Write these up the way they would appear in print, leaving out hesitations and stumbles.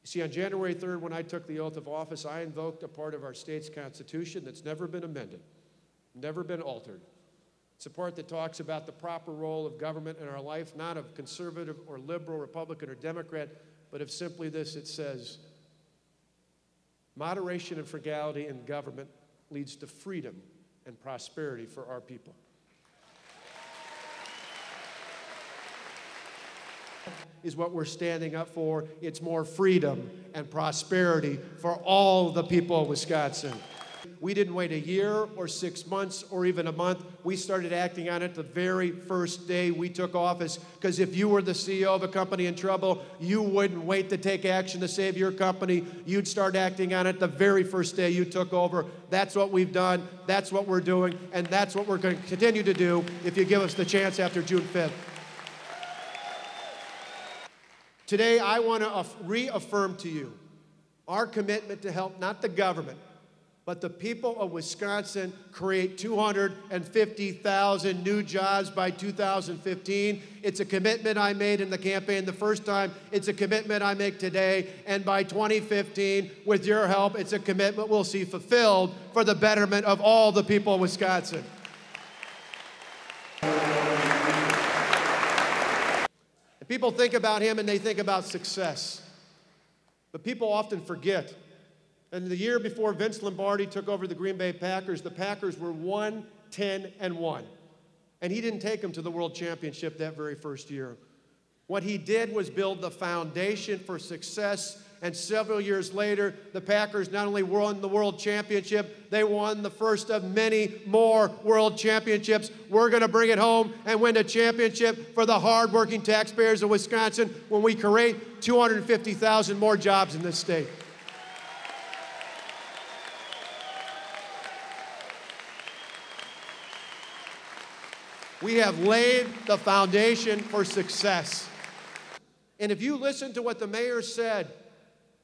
You see, on January 3rd, when I took the oath of office, I invoked a part of our state's constitution that's never been amended, never been altered. It's a part that talks about the proper role of government in our life, not of conservative or liberal, Republican or Democrat, but of simply this. It says, moderation and frugality in government leads to freedom and prosperity for our people. Is what we're standing up for. It's more freedom and prosperity for all the people of Wisconsin. We didn't wait a year or 6 months or even a month. We started acting on it the very first day we took office, because if you were the CEO of a company in trouble, you wouldn't wait to take action to save your company. You'd start acting on it the very first day you took over. That's what we've done, that's what we're doing, and that's what we're going to continue to do if you give us the chance after June 5th. Today, I want to reaffirm to you our commitment to help not the government, but the people of Wisconsin create 250,000 new jobs by 2015. It's a commitment I made in the campaign the first time. It's a commitment I make today. And by 2015, with your help, it's a commitment we'll see fulfilled for the betterment of all the people of Wisconsin. People think about him and they think about success. But people often forget. And the year before Vince Lombardi took over the Green Bay Packers, the Packers were 1-10-1. And he didn't take them to the World Championship that very first year. What he did was build the foundation for success. And several years later, the Packers not only won the World Championship, they won the first of many more World Championships. We're going to bring it home and win a championship for the hardworking taxpayers of Wisconsin when we create 250,000 more jobs in this state. We have laid the foundation for success. And if you listen to what the mayor said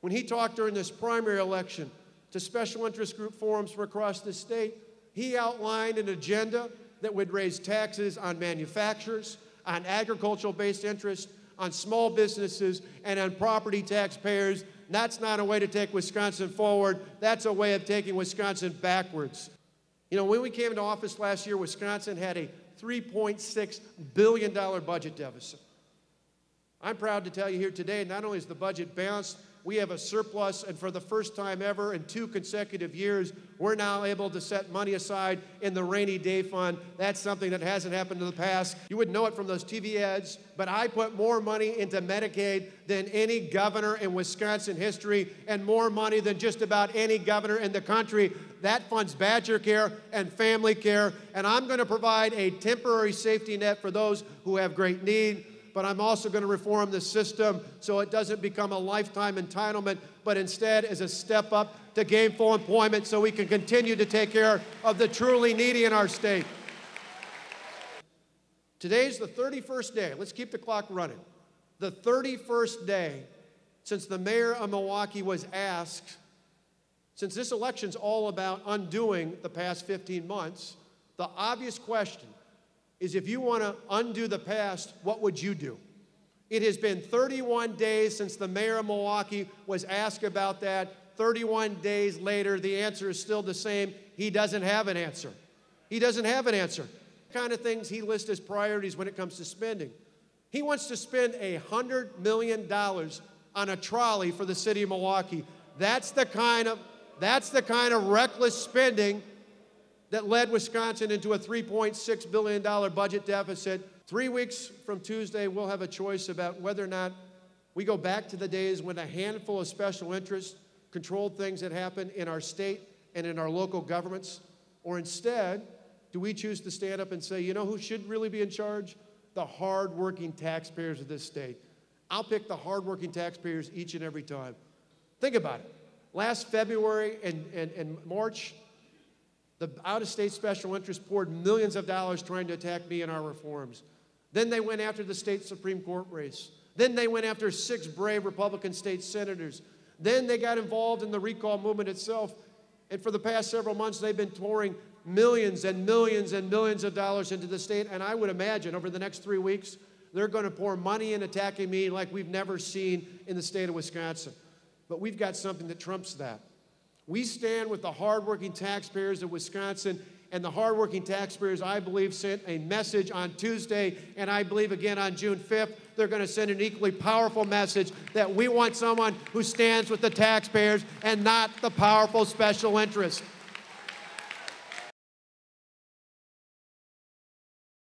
when he talked during this primary election to special interest group forums from across the state, he outlined an agenda that would raise taxes on manufacturers, on agricultural-based interests, on small businesses, and on property taxpayers. That's not a way to take Wisconsin forward. That's a way of taking Wisconsin backwards. You know, when we came into office last year, Wisconsin had a $3.6 billion budget deficit. I'm proud to tell you here today, not only is the budget balanced, we have a surplus, and for the first time ever in 2 consecutive years, we're now able to set money aside in the rainy day fund. That's something that hasn't happened in the past. You wouldn't know it from those TV ads, but I put more money into Medicaid than any governor in Wisconsin history, and more money than just about any governor in the country. That funds Badger Care and family care, and I'm going to provide a temporary safety net for those who have great need. But I'm also going to reform the system so it doesn't become a lifetime entitlement, but instead is a step up to gainful employment so we can continue to take care of the truly needy in our state. Today's the 31st day. Let's keep the clock running. The 31st day since the mayor of Milwaukee was asked, since this election's all about undoing the past 15 months, the obvious question is, if you want to undo the past, what would you do? It has been 31 days since the mayor of Milwaukee was asked about that. 31 days later, the answer is still the same. He doesn't have an answer. He doesn't have an answer. The kind of things he lists as priorities when it comes to spending. He wants to spend $100 million on a trolley for the city of Milwaukee. That's the kind of reckless spending that led Wisconsin into a $3.6 billion budget deficit. 3 weeks from Tuesday, we'll have a choice about whether or not we go back to the days when a handful of special interests controlled things that happen in our state and in our local governments, or instead, do we choose to stand up and say, you know who should really be in charge? The hardworking taxpayers of this state. I'll pick the hardworking taxpayers each and every time. Think about it. Last February and March, the out-of-state special interests poured millions of dollars trying to attack me and our reforms. Then they went after the state Supreme Court race. Then they went after 6 brave Republican state senators. Then they got involved in the recall movement itself. And for the past several months, they've been pouring millions and millions and millions of dollars into the state. And I would imagine over the next 3 weeks, they're going to pour money in attacking me like we've never seen in the state of Wisconsin. But we've got something that trumps that. We stand with the hardworking taxpayers of Wisconsin, and the hardworking taxpayers, I believe, sent a message on Tuesday, and I believe again on June 5th, they're going to send an equally powerful message that we want someone who stands with the taxpayers and not the powerful special interests.